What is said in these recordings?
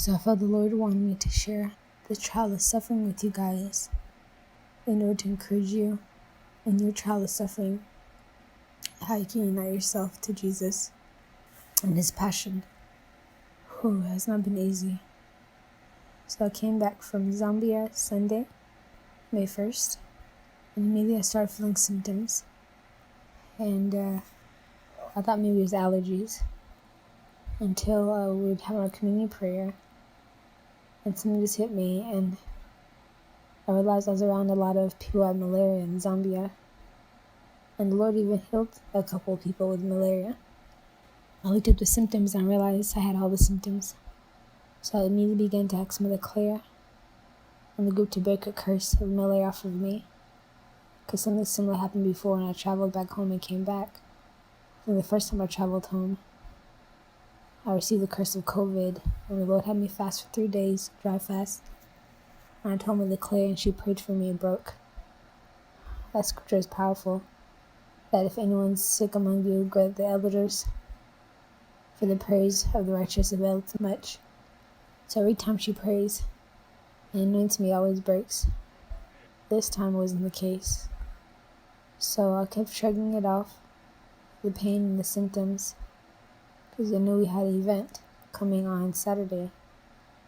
So I felt the Lord wanted me to share the trial of suffering with you guys in order to encourage you in your trial of suffering, how you can unite yourself to Jesus and his passion, who has not been easy. So I came back from Zambia Sunday, May 1st, and immediately I started feeling symptoms. And I thought maybe it was allergies until we would have our communion prayer, and something just hit me, and I realized I was around a lot of people who had malaria in Zambia, and the Lord even healed a couple of people with malaria. I looked up the symptoms and I realized I had all the symptoms. So I immediately began to ask Mother Claire and the group to break a curse of malaria off of me, because something similar happened before when I traveled back home and came back. And the first time I traveled home, I received the curse of COVID, and the Lord had me fast for 3 days, dry fast. And I told Mother Claire, and she prayed for me and broke. That scripture is powerful, that if anyone's sick among you, grant the elders, for the prayers of the righteous availeth much. So every time she prays and anoints me, always breaks. This time wasn't the case. So I kept shrugging it off, the pain and the symptoms, because I knew we had an event coming on Saturday,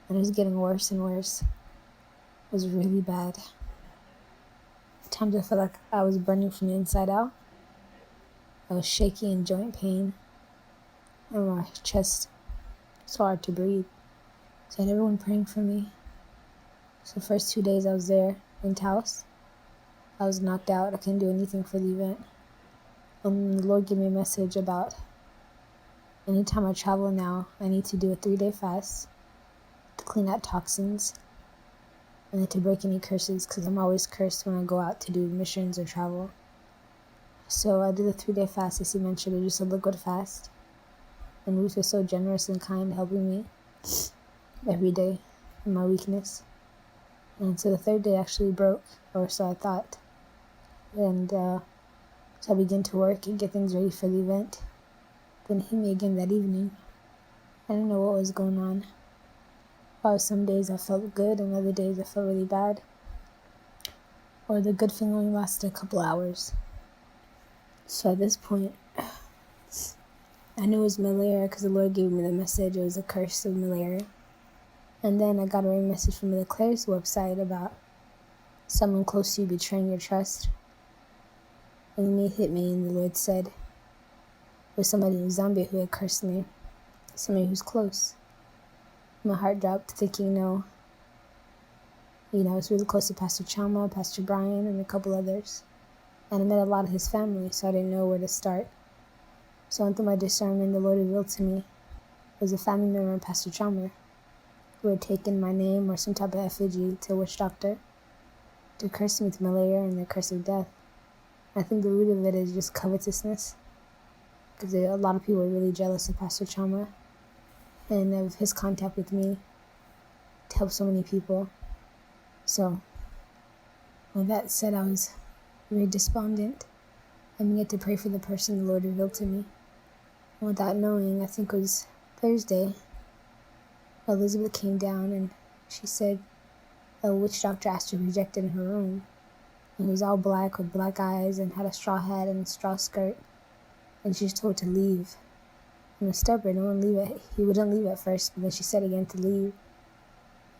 and it was getting worse and worse. It was really bad. At times I felt like I was burning from the inside out. I was shaky in joint pain, and my chest was hard to breathe. So I had everyone praying for me. So the first 2 days I was there in Taos, I was knocked out. I couldn't do anything for the event. And the Lord gave me a message about anytime I travel now, I need to do a 3-day fast to clean out toxins and then to break any curses, because I'm always cursed when I go out to do missions or travel. So I did a 3-day fast, as he mentioned, just a liquid fast. And Ruth was so generous and kind, helping me every day in my weakness. And so the third day actually broke, or so I thought. And so I began to work and get things ready for the event. Then it hit me again that evening. I didn't know what was going on. Some days I felt good, and other days I felt really bad. Or the good feeling only lasted a couple hours. So at this point, I knew it was malaria because the Lord gave me the message. It was a curse of malaria. And then I got a message from the Claire's website about someone close to you betraying your trust. And it hit me, and the Lord said, it was somebody in Zambia who had cursed me, somebody who's close. My heart dropped, thinking, no. I was really close to Pastor Chama, Pastor Brian, and a couple others. And I met a lot of his family, so I didn't know where to start. So through my discernment, the Lord revealed to me it was a family member of Pastor Chama who had taken my name or some type of effigy to a witch doctor to curse me with malaria and the curse of death. I think the root of it is just covetousness, because a lot of people are really jealous of Pastor Chama and of his contact with me to help so many people. So with that said, I was very despondent and began to pray for the person the Lord revealed to me. And without knowing, I think it was Thursday, Elizabeth came down and she said a witch doctor asked her to reject it in her room. And he was all black with black eyes and had a straw hat and a straw skirt. And she was told to leave. And was stubborn, no one leave it. He wouldn't leave at first, but then she said again to leave.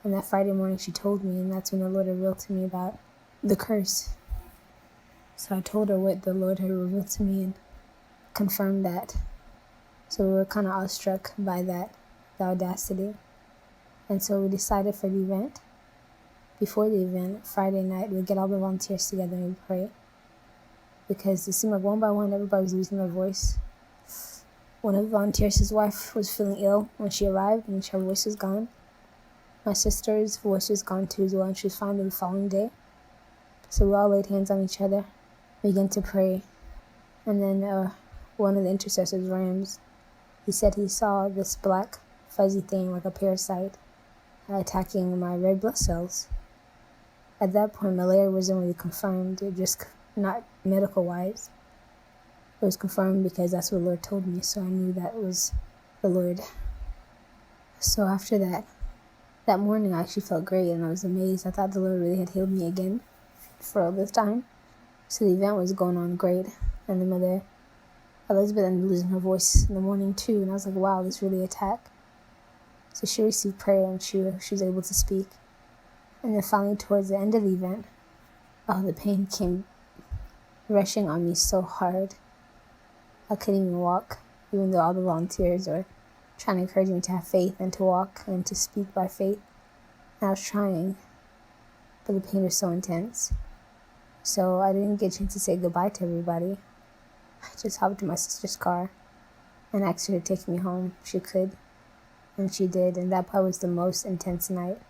And that Friday morning she told me, and that's when the Lord revealed to me about the curse. So I told her what the Lord had revealed to me and confirmed that. So we were kind of awestruck by that, the audacity. And so we decided for the event, before the event, Friday night, we'd get all the volunteers together and we'd pray. Because it seemed like one by one, everybody was losing their voice. One of the volunteers, his wife, was feeling ill when she arrived and her voice was gone. My sister's voice was gone too as well, and she was fine the following day. So we all laid hands on each other, began to pray. And then one of the intercessors, Rams, he said he saw this black fuzzy thing like a parasite attacking my red blood cells. At that point, malaria wasn't really confirmed, it just not medical-wise. It was confirmed because that's what the Lord told me, so I knew that was the Lord. So after that, That morning I actually felt great, and I was amazed. I thought the Lord really had healed me again for all this time. So the event was going on great, and then Mother Elizabeth ended up losing her voice in the morning too, and I was like, wow, this really attacked. So she received prayer, and she was able to speak. And then finally, towards the end of the event, the pain came rushing on me so hard. I couldn't even walk, even though all the volunteers were trying to encourage me to have faith and to walk and to speak by faith. And I was trying, but the pain was so intense. So I didn't get a chance to say goodbye to everybody. I just hopped in my sister's car and asked her to take me home if she could. And she did, and that part was the most intense night.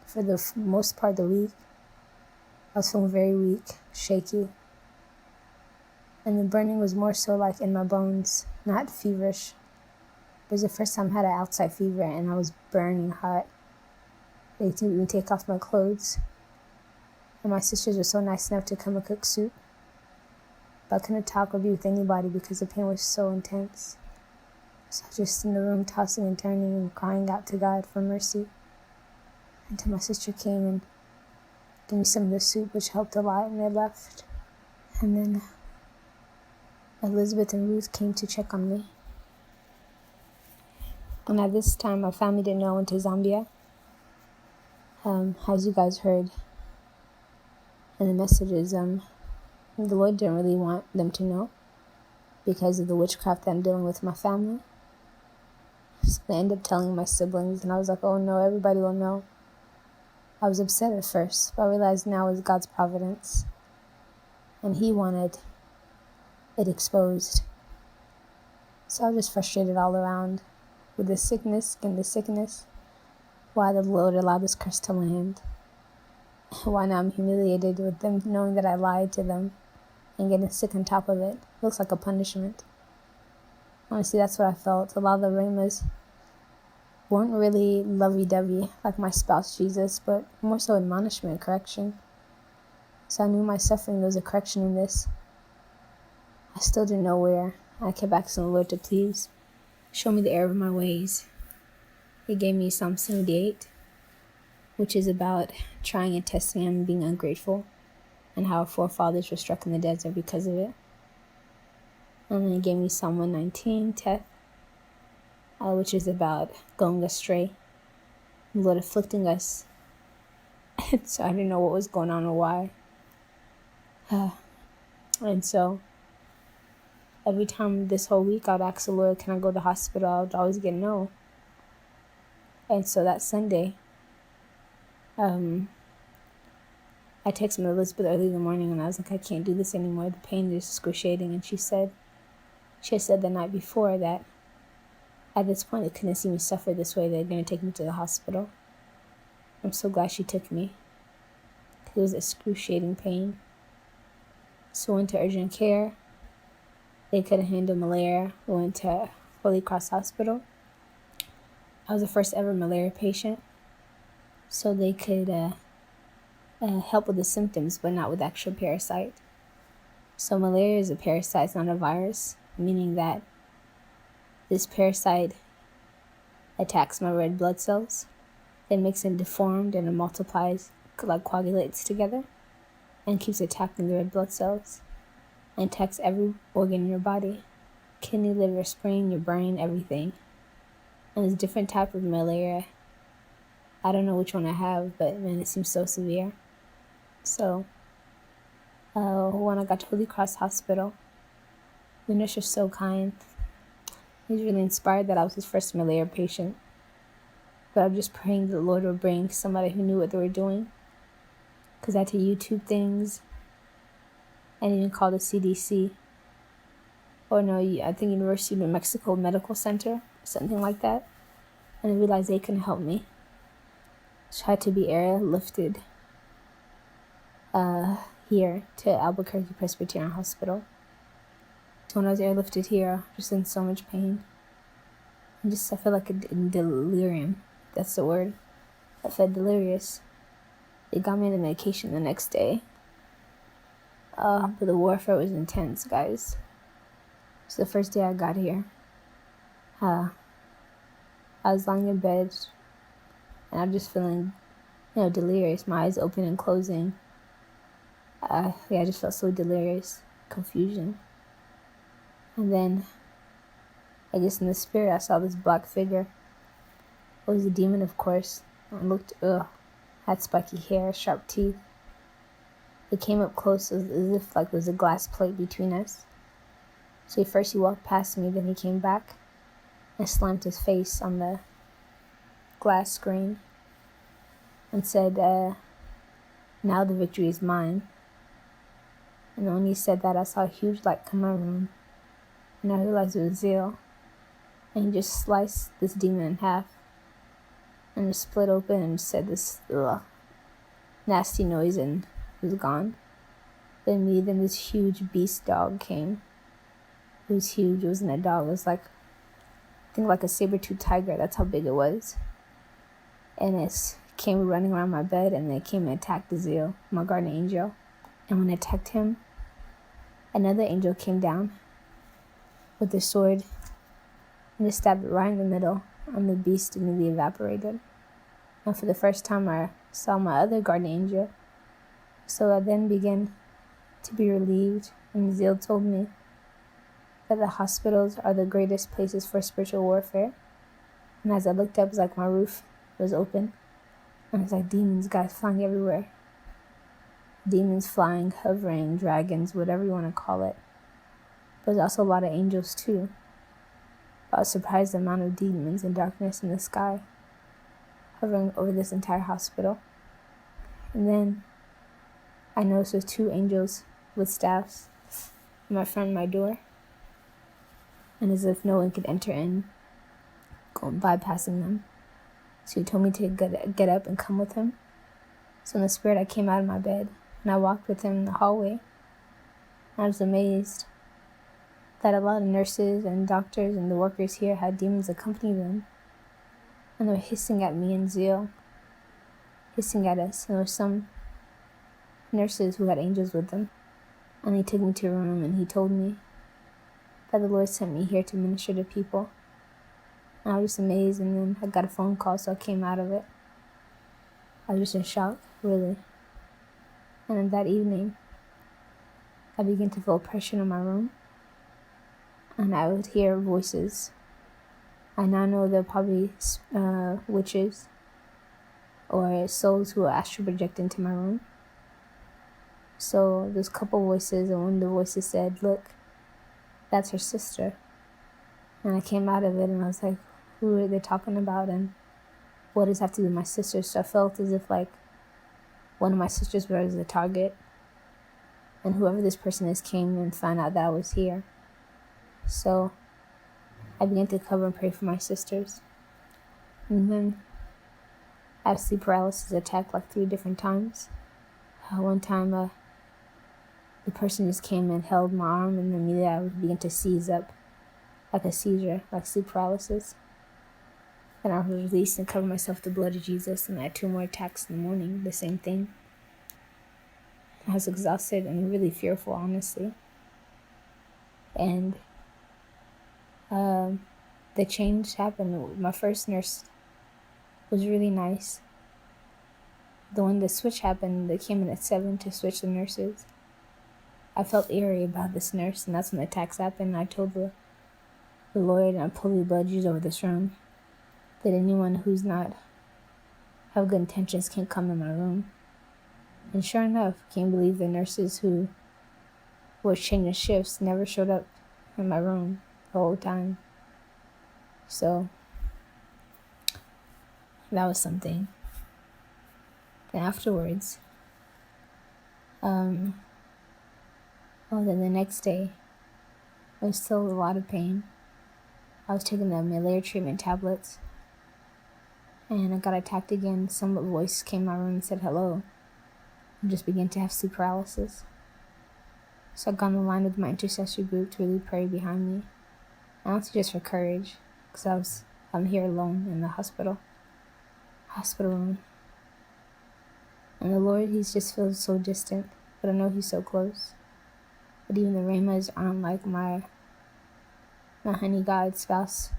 For the most part of the week, I was feeling very weak, shaky. And the burning was more so like in my bones, not feverish. It was the first time I had an outside fever, and I was burning hot. They didn't even take off my clothes. And my sisters were so nice enough to come and cook soup. But I couldn't talk or be with anybody because the pain was so intense. So I was just in the room tossing and turning and crying out to God for mercy. Until my sister came and gave me some of the soup, which helped a lot, and they left. And then Elizabeth and Ruth came to check on me. And at this time, my family didn't know I went to Zambia. As you guys heard in the messages, the Lord didn't really want them to know because of the witchcraft that I'm dealing with my family. So they ended up telling my siblings, and I was like, oh no, everybody will know. I was upset at first, but I realized now is God's providence. And He wanted it exposed. So I was just frustrated all around with the sickness and the sickness. Why the Lord allowed this curse to land. Why now I'm humiliated with them knowing that I lied to them and getting sick on top of it. Looks like a punishment. Honestly, that's what I felt. A lot of the Rhemas weren't really lovey-dovey like my spouse Jesus, but more so admonishment, correction. So I knew my suffering, there was a correction in this. I still didn't know where. I kept asking the Lord to please show me the error of my ways. He gave me Psalm 78, which is about trying and testing Him and being ungrateful, and how our forefathers were struck in the desert because of it. And then He gave me Psalm 119, Teth, which is about going astray, the Lord afflicting us. So I didn't know what was going on or why. And so every time this whole week I'd ask the Lord, can I go to the hospital? I would always get no. And so that Sunday, I texted Elizabeth early in the morning, and I was like, I can't do this anymore. The pain is excruciating. And she had said the night before that at this point they couldn't see me suffer this way. They're going to take me to the hospital. I'm so glad she took me. It was excruciating pain. So I went to urgent care. They couldn't handle malaria. We went to Holy Cross Hospital. I was the first ever malaria patient. So they could help with the symptoms, but not with the actual parasite. So malaria is a parasite, it's not a virus, meaning that this parasite attacks my red blood cells. It makes them deformed, and it multiplies, like coagulates together, and keeps attacking the red blood cells, and attacks every organ in your body. Kidney, liver, spleen, your brain, everything. And there's different type of malaria. I don't know which one I have, but man, it seems so severe. So, when I got to Holy Cross Hospital, the nurse was so kind. He was really inspired that I was his first malaria patient. But I'm just praying that the Lord would bring somebody who knew what they were doing. Because I had to YouTube things and even call the CDC. Or no, I think University of New Mexico Medical Center, something like that. And I realized they couldn't help me. So I had to be airlifted here to Albuquerque Presbyterian Hospital. So when I was airlifted here, I was just in so much pain. I felt like in delirium. That's the word. I felt delirious. They got me the medication the next day. But the warfare was intense, guys. So the first day I got here, I was lying in bed, and I'm just feeling, delirious. My eyes open and closing. I just felt so delirious, confusion. And then, I guess in the spirit, I saw this black figure. It was a demon, of course. I looked, had spiky hair, sharp teeth. It came up close as if like there was a glass plate between us. So first he walked past me, then he came back and slammed his face on the glass screen and said, now the victory is mine. And when he said that, I saw a huge light come in my room, and I realized it was Zeal. And he just sliced this demon in half and just split open and said this nasty noise and was gone. Then this huge beast dog came. It was huge. It wasn't a dog. It was like, I think like a saber-toothed tiger. That's how big it was. And it came running around my bed, and it came and attacked Zeal, my guardian angel. And when it attacked him, another angel came down with a sword and just stabbed it right in the middle, and the beast immediately evaporated. And for the first time, I saw my other guardian angel. So I then began to be relieved, and Zeal told me that the hospitals are the greatest places for spiritual warfare. And as I looked up, it was like my roof was open, and it's like demons, guys, flying everywhere. Demons flying, hovering, dragons, whatever you want to call it. But there's also a lot of angels too. I was surprised the amount of demons and darkness in the sky hovering over this entire hospital. And then I noticed there's 2 angels with staffs in my front of my door. And as if no one could enter in, bypassing them. So he told me to get up and come with him. So in the spirit, I came out of my bed, and I walked with him in the hallway. I was amazed that a lot of nurses and doctors and the workers here had demons accompany them. And they were hissing at me and Zeal, hissing at us. And there were some nurses who had angels with them. And he took me to a room, and he told me that the Lord sent me here to minister to people. And I was just amazed, and then I got a phone call, so I came out of it. I was just in shock, really. And then that evening, I began to feel oppression in my room, and I would hear voices. I now know they're probably witches or souls who are astral projected into my room. So there's a couple voices, and one of the voices said, "Look, that's her sister." And I came out of it, and I was like, who are they talking about, and what does it have to do with my sister? So I felt as if like one of my sisters was the target, and whoever this person is came and found out that I was here. So I began to cover and pray for my sisters. And then I had sleep paralysis attack like 3 different times. One time the person just came and held my arm, and then immediately I began to seize up like a seizure, like sleep paralysis. And I was released and covered myself with the blood of Jesus, and I had 2 more attacks in the morning, the same thing. I was exhausted and really fearful, honestly. And the change happened. My first nurse was really nice. When the switch happened, they came in at 7 to switch the nurses. I felt eerie about this nurse, and that's when the attacks happened. I told the Lord, and I pulled the blood of Jesus over this room, that anyone who's not have good intentions can't come in my room. And sure enough, can't believe the nurses who were changing shifts never showed up in my room the whole time. So that was something. Then afterwards, then the next day, I was still in a lot of pain. I was taking the malaria treatment tablets, and I got attacked again. Some voice came in my room and said hello, and just began to have sleep paralysis. So I got on the line with my intercessory group to really pray behind me, and also just for courage, because I'm here alone in the hospital room. And the Lord, He just feels so distant, but I know He's so close. But even the Ramas aren't like my honey God spouse